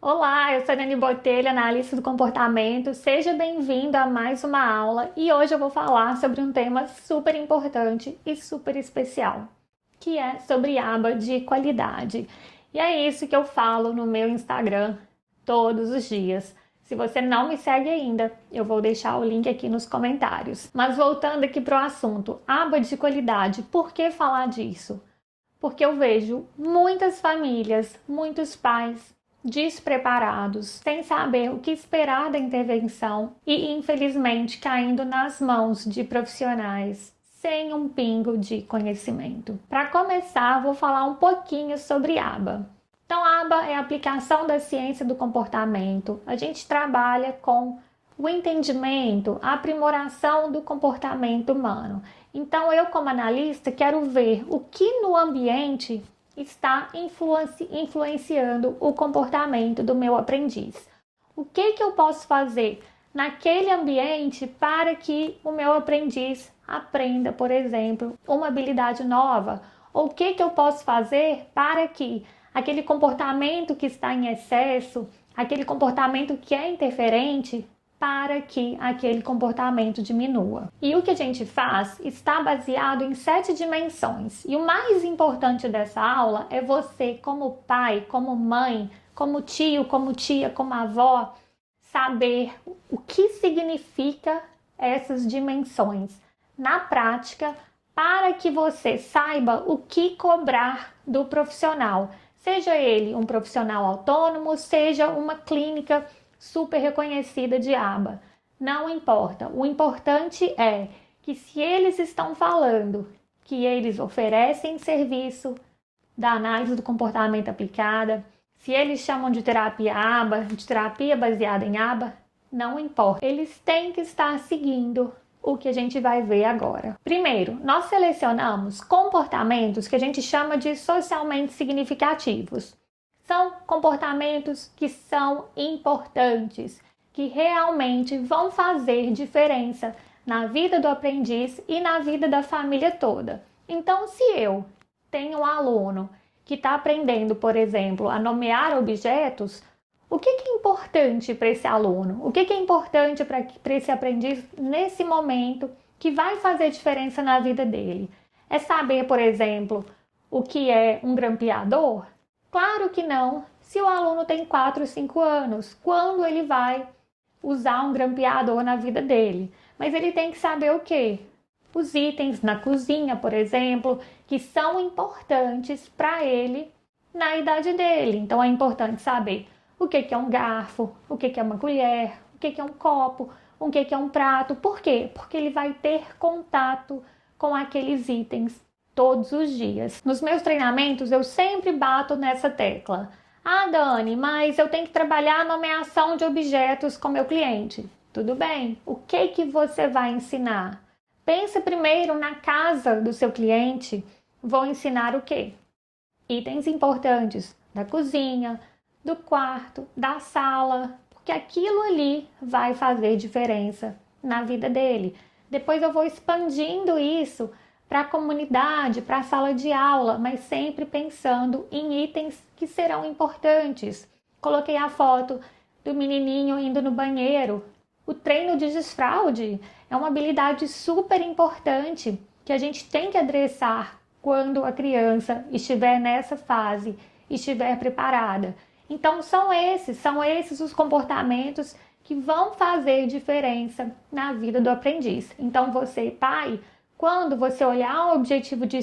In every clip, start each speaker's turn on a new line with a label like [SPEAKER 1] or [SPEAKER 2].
[SPEAKER 1] Olá, eu sou a Dani Botelho, analista do comportamento. Seja bem-vindo a mais uma aula e hoje eu vou falar sobre um tema super importante e super especial, que é sobre aba de qualidade. E é isso que eu falo no meu Instagram todos os dias. Se você não me segue ainda, eu vou deixar o link aqui nos comentários. Mas voltando aqui para o assunto, aba de qualidade, por que falar disso? Porque eu vejo muitas famílias, muitos pais despreparados, sem saber o que esperar da intervenção e, infelizmente, caindo nas mãos de profissionais sem um pingo de conhecimento. Para começar, vou falar um pouquinho sobre ABA. Então, ABA é a aplicação da ciência do comportamento. A gente trabalha com o entendimento, a aprimoração do comportamento humano. Então, eu, como analista, quero ver o que no ambiente está influenciando o comportamento do meu aprendiz. O que eu posso fazer naquele ambiente para que o meu aprendiz aprenda, por exemplo, uma habilidade nova? Ou o que eu posso fazer para que aquele comportamento que está em excesso, aquele comportamento que é interferente, para que aquele comportamento diminua. E o que a gente faz está baseado em 7 dimensões. E o mais importante dessa aula é você, como pai, como mãe, como tio, como tia, como avó, saber o que significa essas dimensões na prática, para que você saiba o que cobrar do profissional. Seja ele um profissional autônomo, seja uma clínica super reconhecida de aba. Não importa. O importante é que se eles estão falando que eles oferecem serviço da análise do comportamento aplicada, se eles chamam de terapia aba, de terapia baseada em aba, não importa. Eles têm que estar seguindo o que a gente vai ver agora. Primeiro, nós selecionamos comportamentos que a gente chama de socialmente significativos. São comportamentos que são importantes, que realmente vão fazer diferença na vida do aprendiz e na vida da família toda. Então, se eu tenho um aluno que está aprendendo, por exemplo, a nomear objetos, o que é importante para esse aluno? O que é importante para esse aprendiz nesse momento que vai fazer diferença na vida dele? É saber, por exemplo, o que é um grampeador? Claro que não, se o aluno tem 4, 5 anos, quando ele vai usar um grampeador na vida dele? Mas ele tem que saber o quê? Os itens na cozinha, por exemplo, que são importantes para ele na idade dele. Então é importante saber o que é um garfo, o que é uma colher, o que é um copo, o que é um prato. Por quê? Porque ele vai ter contato com aqueles itens todos os dias. Nos meus treinamentos, eu sempre bato nessa tecla. Ah, Dani, mas eu tenho que trabalhar a nomeação de objetos com meu cliente. Tudo bem. O que você vai ensinar? Pense primeiro na casa do seu cliente. Vou ensinar o quê? Itens importantes da cozinha, do quarto, da sala, porque aquilo ali vai fazer diferença na vida dele. Depois eu vou expandindo isso para a comunidade, para a sala de aula, mas sempre pensando em itens que serão importantes. Coloquei a foto do menininho indo no banheiro. O treino de desfraude é uma habilidade super importante que a gente tem que adressar quando a criança estiver nessa fase, estiver preparada. Então são esses os comportamentos que vão fazer diferença na vida do aprendiz. Então você, pai, quando você olhar um objetivo de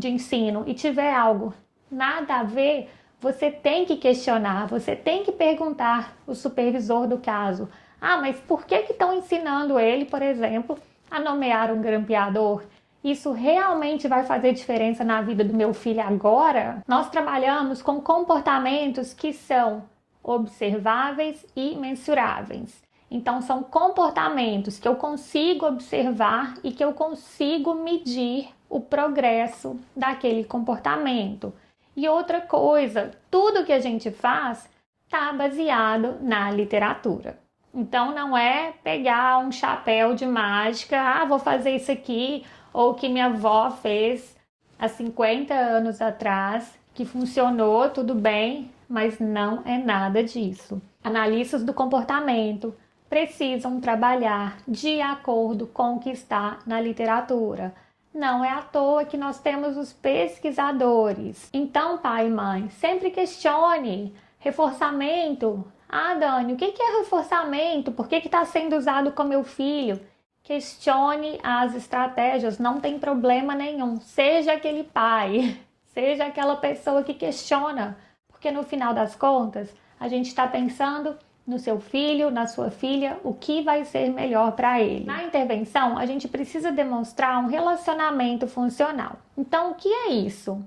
[SPEAKER 1] ensino e tiver algo nada a ver, você tem que questionar, você tem que perguntar ao supervisor do caso. Ah, mas por que estão ensinando ele, por exemplo, a nomear um grampeador? Isso realmente vai fazer diferença na vida do meu filho agora? Nós trabalhamos com comportamentos que são observáveis e mensuráveis. Então, são comportamentos que eu consigo observar e que eu consigo medir o progresso daquele comportamento. E outra coisa, tudo que a gente faz está baseado na literatura. Então, não é pegar um chapéu de mágica, vou fazer isso aqui, ou que minha avó fez há 50 anos atrás, que funcionou, tudo bem, mas não é nada disso. Analistas do comportamento precisam trabalhar de acordo com o que está na literatura. Não é à toa que nós temos os pesquisadores. Então, pai e mãe, sempre questione. Reforçamento. Ah, Dani, o que é reforçamento? Por que está sendo usado com meu filho? Questione as estratégias, não tem problema nenhum. Seja aquele pai, seja aquela pessoa que questiona. Porque no final das contas, a gente está pensando no seu filho, na sua filha, o que vai ser melhor para ele. Na intervenção, a gente precisa demonstrar um relacionamento funcional. Então, o que é isso?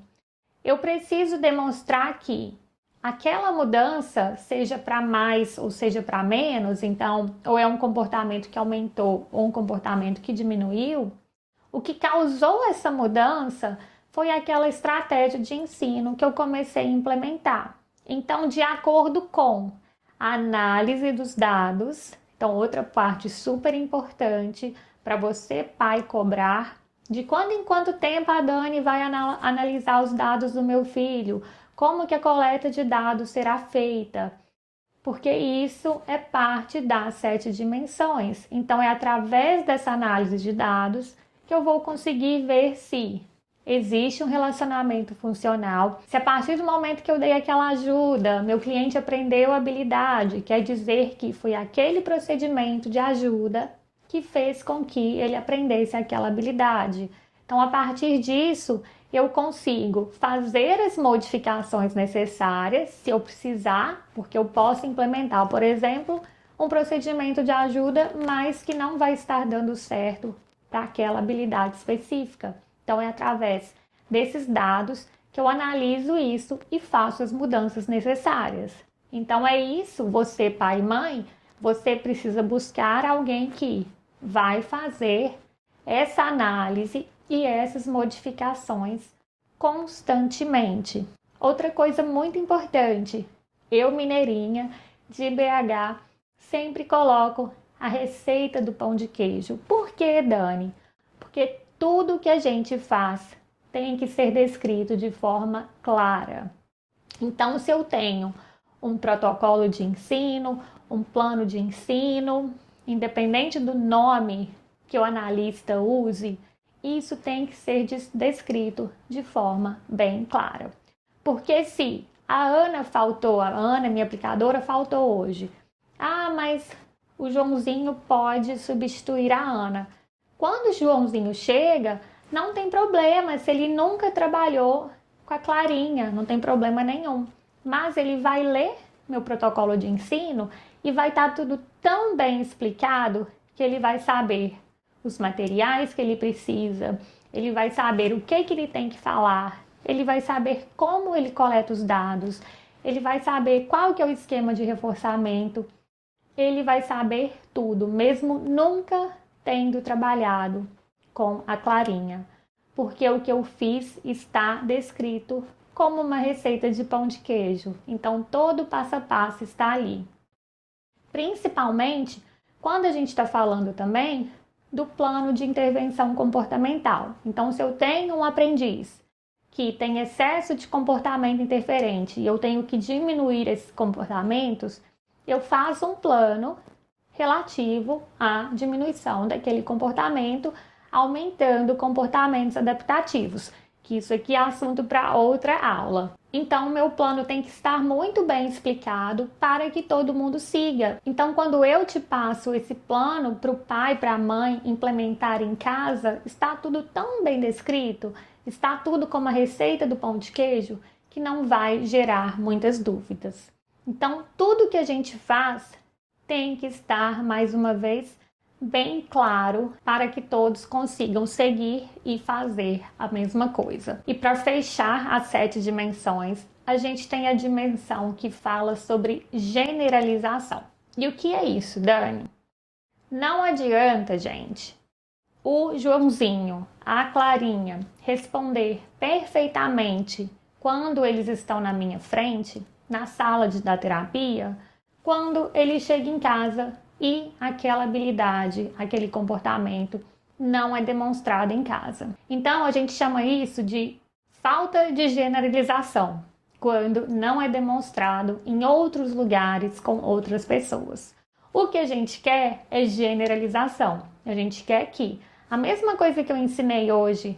[SPEAKER 1] Eu preciso demonstrar que aquela mudança, seja para mais ou seja para menos, então, ou é um comportamento que aumentou ou um comportamento que diminuiu, o que causou essa mudança foi aquela estratégia de ensino que eu comecei a implementar. Então, de acordo com a análise dos dados, então outra parte super importante para você, pai, cobrar, de quando em quanto tempo a Dani vai analisar os dados do meu filho, como que a coleta de dados será feita, porque isso é parte das 7 dimensões. Então, é através dessa análise de dados que eu vou conseguir ver se existe um relacionamento funcional, se a partir do momento que eu dei aquela ajuda, meu cliente aprendeu a habilidade, quer dizer que foi aquele procedimento de ajuda que fez com que ele aprendesse aquela habilidade. Então, a partir disso, eu consigo fazer as modificações necessárias, se eu precisar, porque eu posso implementar, por exemplo, um procedimento de ajuda, mas que não vai estar dando certo para aquela habilidade específica. Então, é através desses dados que eu analiso isso e faço as mudanças necessárias. Então, é isso, você, pai e mãe, você precisa buscar alguém que vai fazer essa análise e essas modificações constantemente. Outra coisa muito importante, eu, mineirinha, de BH, sempre coloco a receita do pão de queijo. Por que, Dani? Porque tudo que a gente faz tem que ser descrito de forma clara. Então, se eu tenho um protocolo de ensino, um plano de ensino, independente do nome que o analista use, isso tem que ser descrito de forma bem clara. Porque se a Ana faltou, a Ana, minha aplicadora, faltou hoje. Ah, mas o Joãozinho pode substituir a Ana. Quando o Joãozinho chega, não tem problema se ele nunca trabalhou com a Clarinha, não tem problema nenhum. Mas ele vai ler meu protocolo de ensino e vai estar tudo tão bem explicado que ele vai saber os materiais que ele precisa, ele vai saber o que ele tem que falar, ele vai saber como ele coleta os dados, ele vai saber qual que é o esquema de reforçamento, ele vai saber tudo, mesmo nunca tendo trabalhado com a Clarinha, porque o que eu fiz está descrito como uma receita de pão de queijo, então todo o passo a passo está ali. Principalmente quando a gente está falando também do plano de intervenção comportamental. Então, se eu tenho um aprendiz que tem excesso de comportamento interferente e eu tenho que diminuir esses comportamentos, eu faço um plano relativo à diminuição daquele comportamento, aumentando comportamentos adaptativos, que isso aqui é assunto para outra aula. Então, meu plano tem que estar muito bem explicado para que todo mundo siga. Então, quando eu te passo esse plano para o pai, para a mãe implementar em casa, está tudo tão bem descrito, está tudo como a receita do pão de queijo, que não vai gerar muitas dúvidas. Então, tudo que a gente faz tem que estar, mais uma vez, bem claro para que todos consigam seguir e fazer a mesma coisa. E para fechar as 7 dimensões, a gente tem a dimensão que fala sobre generalização. E o que é isso, Dani? Não adianta, gente, o Joãozinho, a Clarinha responder perfeitamente quando eles estão na minha frente, na sala da terapia, quando ele chega em casa e aquela habilidade, aquele comportamento não é demonstrado em casa. Então, a gente chama isso de falta de generalização. quando não é demonstrado em outros lugares com outras pessoas. O que a gente quer é generalização. A gente quer que a mesma coisa que eu ensinei hoje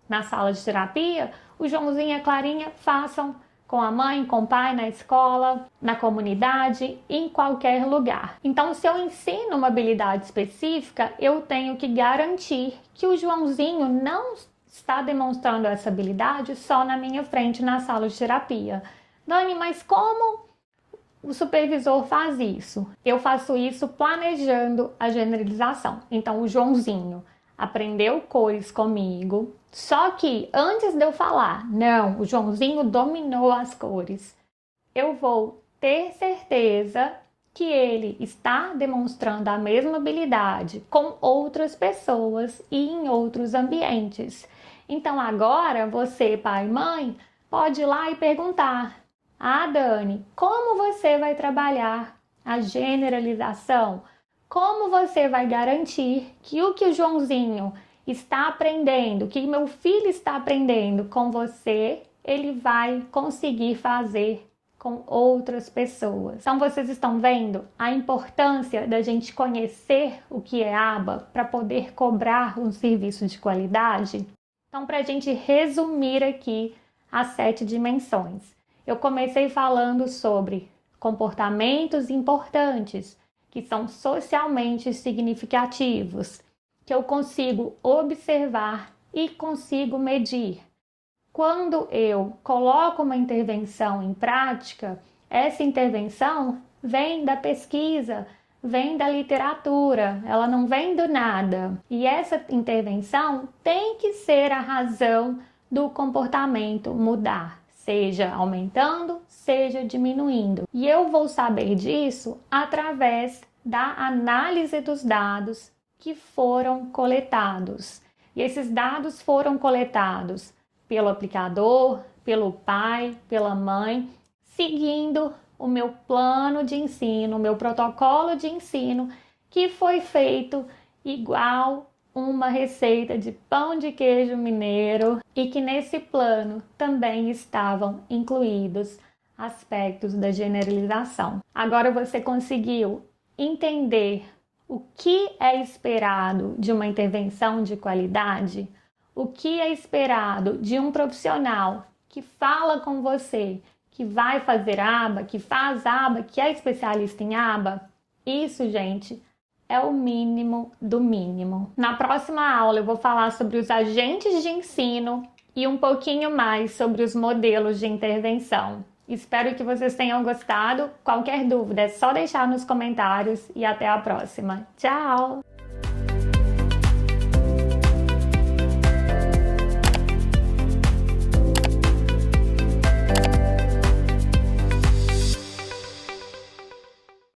[SPEAKER 1] na sala de terapia, o Joãozinho e a Clarinha façam com a mãe, com o pai, na escola, na comunidade, em qualquer lugar. Então, se eu ensino uma habilidade específica, eu tenho que garantir que o Joãozinho não está demonstrando essa habilidade só na minha frente na sala de terapia. Dani, mas como o supervisor faz isso? Eu faço isso planejando a generalização. Então, o Joãozinho aprendeu cores comigo, só que antes de eu falar, não, o Joãozinho dominou as cores, eu vou ter certeza que ele está demonstrando a mesma habilidade com outras pessoas e em outros ambientes. Então agora você, pai e mãe, pode ir lá e perguntar: ah, Dani, como você vai trabalhar a generalização? Como você vai garantir que o Joãozinho está aprendendo, que meu filho está aprendendo com você, ele vai conseguir fazer com outras pessoas? Então vocês estão vendo a importância da gente conhecer o que é aba para poder cobrar um serviço de qualidade? Então, para a gente resumir aqui as 7 dimensões, eu comecei falando sobre comportamentos importantes, que são socialmente significativos, que eu consigo observar e consigo medir. Quando eu coloco uma intervenção em prática, essa intervenção vem da pesquisa, vem da literatura, ela não vem do nada. E essa intervenção tem que ser a razão do comportamento mudar, seja aumentando, seja diminuindo. E eu vou saber disso através da análise dos dados que foram coletados. E esses dados foram coletados pelo aplicador, pelo pai, pela mãe, seguindo o meu plano de ensino, o meu protocolo de ensino, que foi feito igual uma receita de pão de queijo mineiro, e que nesse plano também estavam incluídos aspectos da generalização. Agora você conseguiu entender o que é esperado de uma intervenção de qualidade? O que é esperado de um profissional que fala com você, que vai fazer aba, que faz aba, que é especialista em aba? Isso, gente, é o mínimo do mínimo. Na próxima aula eu vou falar sobre os agentes de ensino e um pouquinho mais sobre os modelos de intervenção. Espero que vocês tenham gostado. Qualquer dúvida é só deixar nos comentários e até a próxima. Tchau!